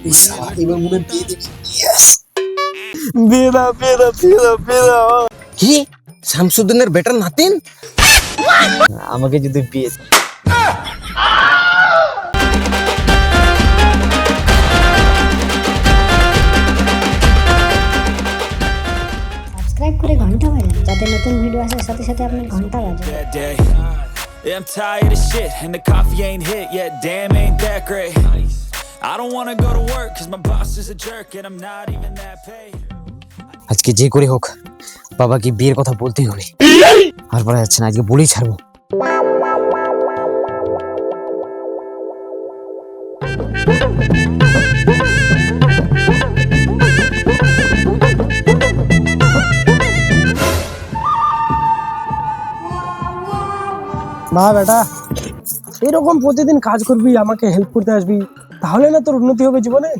এবার মনে হয় বিয়ে দিবি। ইয়েস, বিয়ে দাও, বিয়ে দাও, বিয়ে দাও, বিয়ে দাও। কি শামসুদ্দিনের বেটার নাতিন আমাকে যদি বিয়ে সাবস্ক্রাইব করে ঘন্টা বাজান যাতে নতুন ভিডিও আসার সাথে সাথে আপনার ঘন্টা বাজে। Yeah, I'm tired of shit and the coffee ain't hit yet. Damn, ain't that great. I don't wanna go to work cause my boss is a jerk and I'm not even that paid. আজকে যে করে হোক বাবাকে বিয়ের কথা বলতেই হবে। আর বলা যাচ্ছে না, আজকে বলেই ছাড়বো। না বেটা, এরকম প্রতিদিন কাজ করবি, আমাকে হেল্প করতে আসবি, তাহলে না তোর উন্নতি হবে জীবনে।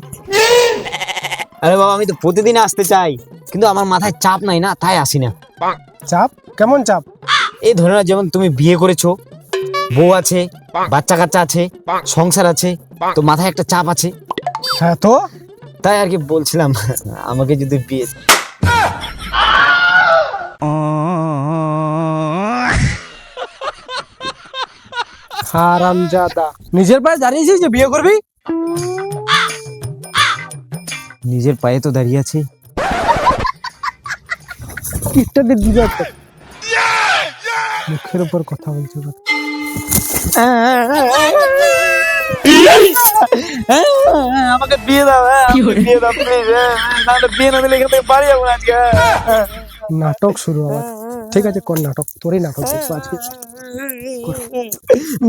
আরে বাবা, আমি তো প্রতিদিন আসতে চাই, কিন্তু আমার মাথায় চাপ নাই না, তাই আসি না। চাপ? কেমন চাপ? এই ধরে না, যেমন তুমি বিয়ে করেছো, বউ আছে, বাচ্চা কাচ্চা আছে, সংসার আছে, তো মাথায় একটা চাপ আছে। হ্যাঁ তো তাই আর কি বলছিলাম, আমাকে যদি বিয়ে হারামজাদা, নিজের পায়ে দাঁড়িয়েছিস যে বিয়ে করবি? নিজের পায়ে তো দাঁড়িয়ে আছে। ইত্যাদি দিবে একটা মুখের উপর কথা বলছে। আমাকে বিয়ে দাও, বিয়ে দাও প্লিজ, নাহলে বিয়ে না দিলে এখান থেকে বাড়ি যাবো আজকে। নাটক শুরু আবার। ঠিক আছে, কোন নাটক? তোরই নাটক দেখবো আজকে।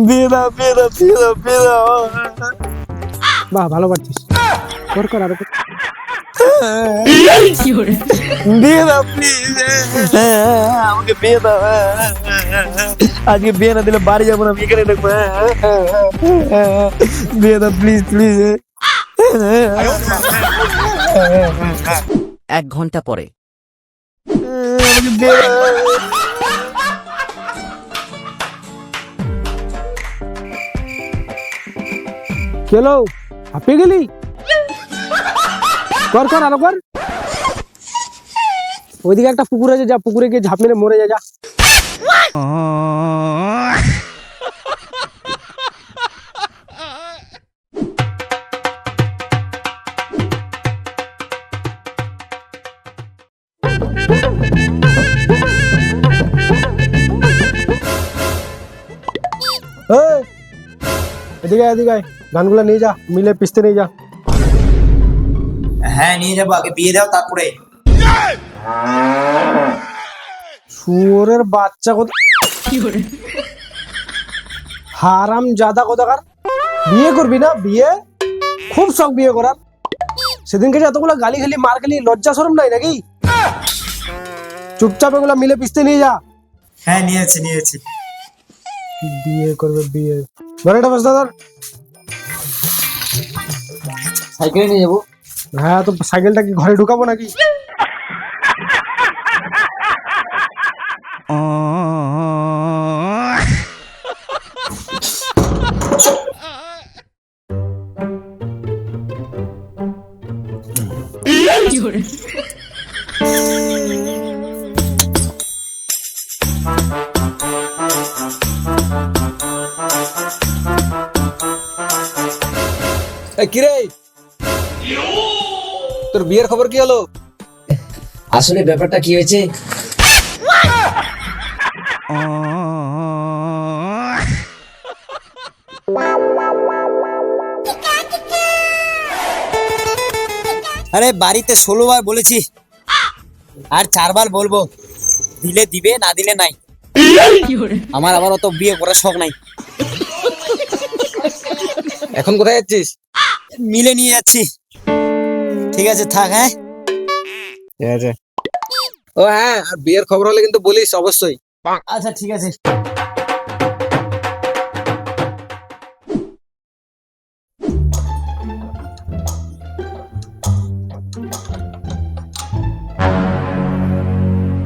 বিয়ে দাও, বিয়ে দাও, বিয়ে দাও, বিয়ে দাও। বাহ, ভালো পারছিস, কর কর আরো কর। বিয়ে দাও প্লিজ, আমাকে বিয়ে দাও। আজকে বিয়ে না দিলে বাড়ি যাবো না, আমি এখানে দেখবো। বিয়ে দাও প্লিজ, প্লিজ। 1 ঘন্টা পরে আমাকে বিয়ে দাও। চলো, হাঁপিয়ে গেলি? কর কর আরো কর। ওইদিকে একটা পুকুর আছে, যা পুকুরে গিয়ে ঝাঁপ মেরে মরে যা। এই, এদিকে এদিকে আয়, গানগুলা নিয়ে যা, মিলে পিসতে নিয়ে যা। হ্যাঁ নিয়ে যাবো, আগে বিয়ে দাও তারপরে। শুয়োরের বাচ্চা কত হারাম জাদা কোথাকার! বিয়ে করবি না? বিয়ে খুব শখ বিয়ে করার। সেদিনকে যে এতগুলো গালি খালি, মার খালি, লজ্জা শরম নাই নাকি? চুপচাপ এগুলা মিলে পিসতে নিয়ে যা। হ্যাঁ নিয়েছি নিয়েছি। বিয়ে করবে বিয়ে, ঘরেটা বস দাদা। সাইকেলে নিয়ে যাবো। হ্যাঁ, তো সাইকেলটা কি ঘরে ঢুকাবো নাকি? কিরে, তোর বিয়ের খবর কি হলো? আসলে ব্যাপারটা কি হয়েছে, আরে বাড়িতে 16 বার বলেছি, আর 4 বার বলবো, দিলে দিবে, না দিলে নাই। আমার আবার অত বিয়ে করার শখ নাই। এখন কোথায় যাচ্ছিস? মিলে নিয়ে যাচ্ছি। ঠিক আছে, থাক। হ্যাঁ ঠিক আছে। ও হ্যাঁ, আর বিয়ের খবর হলে কিন্তু বলিস অবশ্যই। আচ্ছা ঠিক আছে।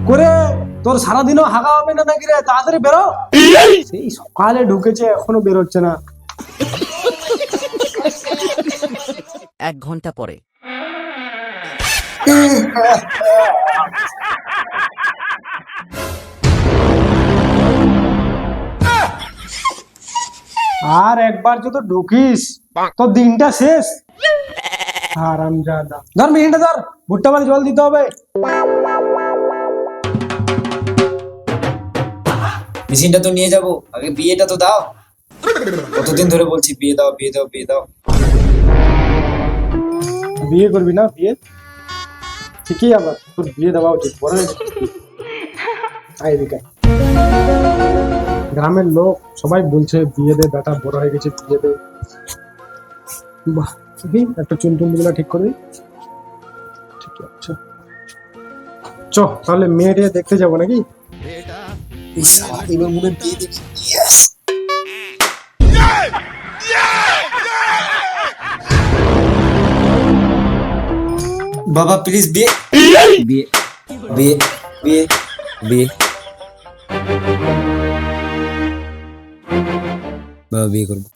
করে তোর সারাদিনও হাগা হবে না নাকি রে? তাড়াতাড়ি বেরো। সেই সকালে ঢুকেছে, এখনো বেরোচ্ছে না। 1 ঘন্টা পরে। আর একবার যদি ঢুকিস তো দিনটা শেষ। হারামজাদা, ধর মেশিনটা ধর, ভুট্টা বাড়ি জল দিতে হবে। মেশিনটা তো নিয়ে যাব, আগে বিয়েটা তো দাও। কতদিন ধরে বলছি বিয়ে দাও বিয়ে দাও বিয়ে দাও। বিয়ে করবি না? বিয়ে ঠিকই, আবার তোর বিয়ে দেওয়া উচিত। বড় হয়ে গেছিস তুই। আয় এদিকে আয়। গ্রামের লোক সবাই বলছে বিয়ে দে বেটা, বড় হয়ে গেছে বিয়ে দে। বাহ, দেখি একটা চুন টুন গুলা ঠিক করে দিই। ঠিক আছে, চ তাহলে মেয়েটা দেখতে যাবো নাকি? এবার মনে হয় বিয়ে দেখি। Yes! বাবা প্লিজ বিয়ে বিয়ে বিয়ে বিয়ে বিয়ে বাবা বিয়ে করবো।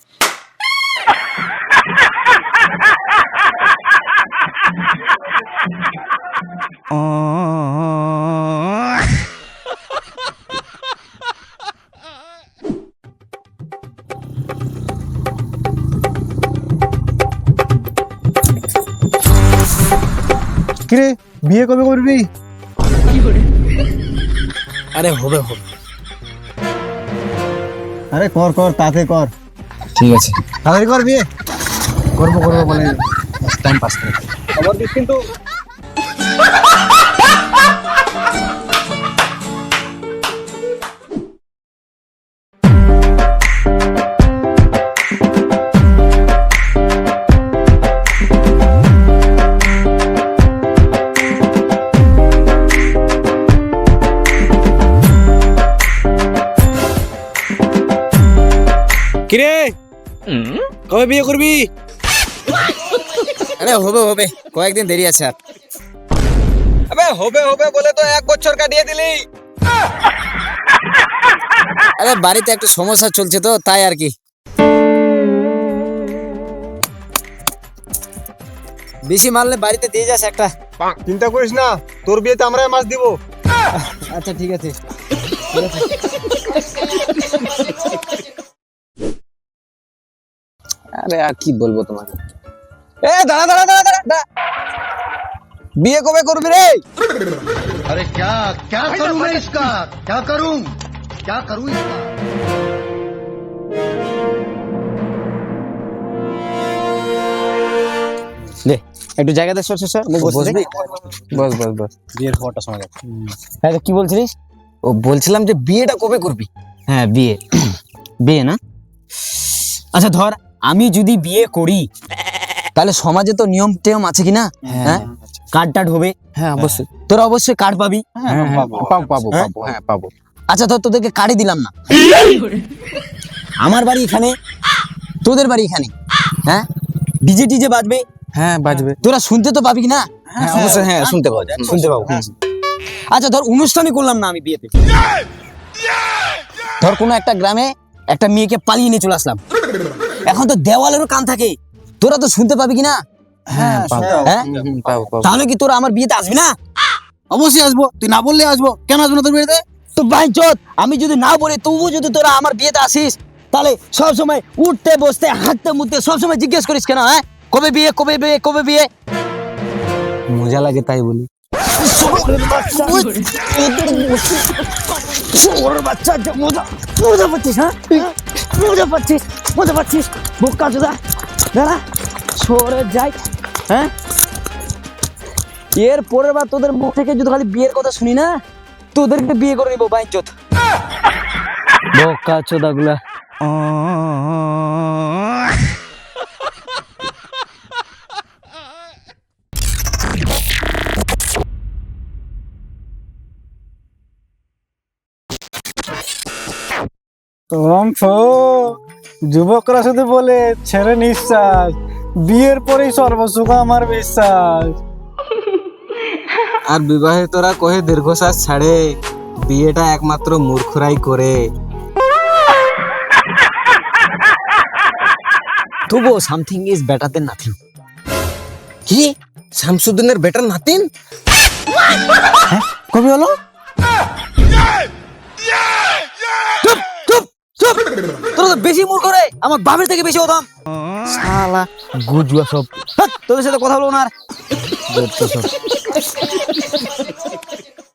কিরে বিয়ে কবে করবি? আরে হবে হবে, আরে কর কর, তাতে কর, ঠিক আছে। তাড়াতাড়ি কর বিয়ে। করবো করবো বলে টাইম পাস করে। খবর দিস কিন্তু। কিরে কবে বিয়ে করবি? আরে হবে হবে, কয়েকদিন দেরি আছে আর। আবে হবে হবে বলে তো 1 বছর কাটিয়ে দিলি। আরে বাড়িতে একটু সমস্যা চলছে তো তাই আর কি। বেশি মারলে বাড়িতে দিয়ে যাস একটা। চিন্তা করিস না, তোর বিয়েতে আমরাই মাছ দিব। আচ্ছা ঠিক আছে। আরে আর কি বলবো তোমাকে। এ দাঁড়া দাঁড়া দাঁড়া দাঁড়া দাঁড়া। বিয়ে কবে করবি রে? अरे क्या क्या करूं मैं इसका, क्या करूं इसका। দে একটু জায়গাতে সর সর সর, মুখ বসবি। বস বস বস। বিয়ের খবরটা শোনা যাক। হ্যাঁ তো কি বলছিলিস? ও বলছিলাম যে বিয়েটা কবে করবি? হ্যাঁ বিয়ে বিয়ে না। আচ্ছা ধর আমি যদি বিয়ে করি তাহলে সমাজে তো নিয়ম টিয়ম আছে কিনা? হ্যাঁ কার্ড টার্ড হবে। হ্যাঁ অবশ্যই, তোরা অবশ্যই কার্ড পাবি। পাবো পাবো পাবো, হ্যাঁ পাবো। আচ্ছা ধর তোদেরকে কার্ডই দিলাম না, আমার বাড়ি এখানে, তোদের বাড়ি এখানে, হ্যাঁ ডিজে টিজে বাজবে। হ্যাঁ বাজবে, তোরা শুনতে তো পাবি না? হ্যাঁ অবশ্যই, হ্যাঁ শুনতে পাবো, শুনতে পাবো। আচ্ছা ধর অনুষ্ঠানই করলাম না আমি বিয়েতে, ধর কোনো একটা গ্রামে একটা মেয়েকে পালিয়ে নিয়ে চলে আসলাম, এখন তো দেওয়ালেরও কান থাকে, তোরা তো শুনতে পাবি কিনা? হ্যাঁ তাহলে কি তোরা আমার বিয়েতে আসবি না? অবশ্যই আসবো, তুই না বললে আসবো। কেন আসবো না তোর বিয়েতে? তো ভাই চোদ, আমি যদি না বলি তবুও যদি তোরা আমার বিয়েতে আসিস তাহলে সব সময় উঠতে বসতে হাঁটতে মুড়তে সব সময় জিজ্ঞেস করিস কেন? হ্যাঁ কবে বিয়ে কবে বিয়ে কবে বিয়ে? মজা লাগে তাই বলি। বাচ্চা মজা মজা পাচ্ছিস? হ্যাঁ মজা পাচ্ছিস, মজা পাচ্ছিস? বোকা চোদা, দাঁড়া সরে যাই। হ্যাঁ এর পরের বার তোদের মুখ থেকে যদি খালি বিয়ের কথা শুনি না, তোদেরকে বিয়ে করে নিবো বাইচোদ, বোকা চোদা গুলা। যুবকরা শুধু বলে ছেড়ে নিঃশ্বাস, বিয়ের পরেই সর্বসুখ আমার বিশ্বাস। আর বিবাহিতরা কহে দীর্ঘশ্বাস ছাড়ে, বিয়েটা একমাত্র মূর্খরাই করে। তবুও something is better then nothing. কি শামসুদ্দিনের বেটার নাতিন? কবে হলো? চুপ চুপ চুপ, তোরা তো বেশি মূর্খ রে, আমার বাপের থেকে বেশি হতাম। শালা গুজুয়া সব। হাট, তোদের সাথে কথা বলবো না আর। যত সব।